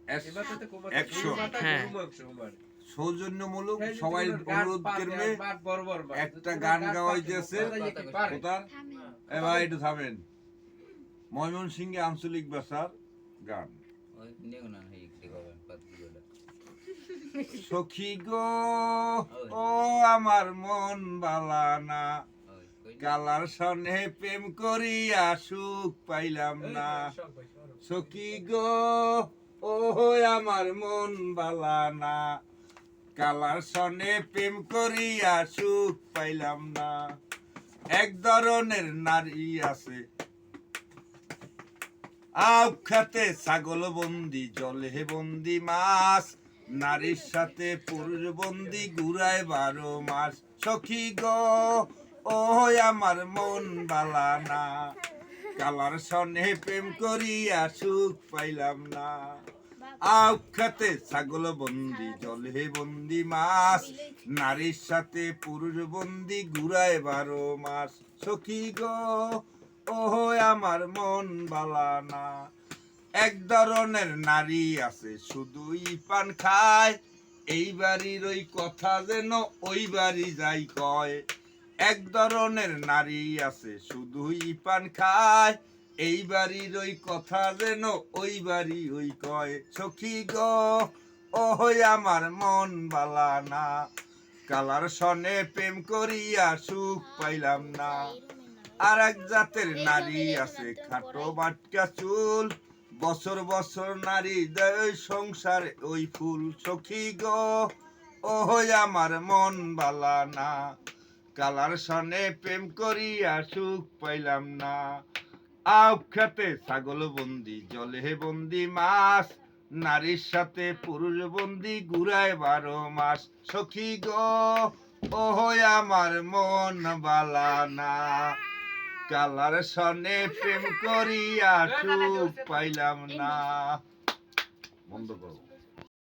100 হ্যাঁ সৌজন্যমূলক সবাই অনুরোধ করবে একটা গান গাওয়াইতেছে কোথার এবার একটু থামেন ময়মনসিংহে আঞ্চলিক ভাষার গান সখী গো ও আমার মন বালানা কালার সনে প্রেম করিয়া সুখ পাইলাম না সখী গো ও আমার মন বালানা কালার সনে প্রেম করিয়া সুখ পাইলাম না এক ধরনের নারী আছে আখ খাতে ছাগল বন্দি জলে বন্দি মাছ নারীর সাথে পুরুষ বন্দি ঘুরায় 12 মাস সখী গো ও আমার মন বালানা কালার সনে প্রেম করিয়া সুখ পাইলাম না আখ খাতে ছাগল বন্দি জলে বন্দি মাছ নারীর সাথে পুরুষ বন্দি ঘুরায় 12 মাস সখী গো ও আমার মন বালানা এক ধরনের নারী আছে শুধুই পান খায় এই বাড়ির ওই কথা যেন ওই বাড়ি যাই কয় এক ধরনের নারী আছে শুধুই পান খায় এই বাড়ির ওই কথা যেন ওই বাড়ি ওই কয় সখী গো ও আমার মন বালানা কালার সনে প্রেম করিয়া সুখ পাইলাম না আর এক জাতের নারী আছে খাটো বাটকা চুল বছর বছর নারী দেয় সংসার ওই ফুল সখী গো ও আমার মন বালানা কালার সনে প্রেম করিয়া সুখ পাইলাম না আখ খাতে ছাগল বন্দি জলে বন্দি মাছ নারীর সাথে পুরুষ বন্দি ঘুরায় 12 মাস সখী গো ও আমার মন বালানা কালার সনে প্রেম করিয়া সুখ পাইলাম না বন্ধ করো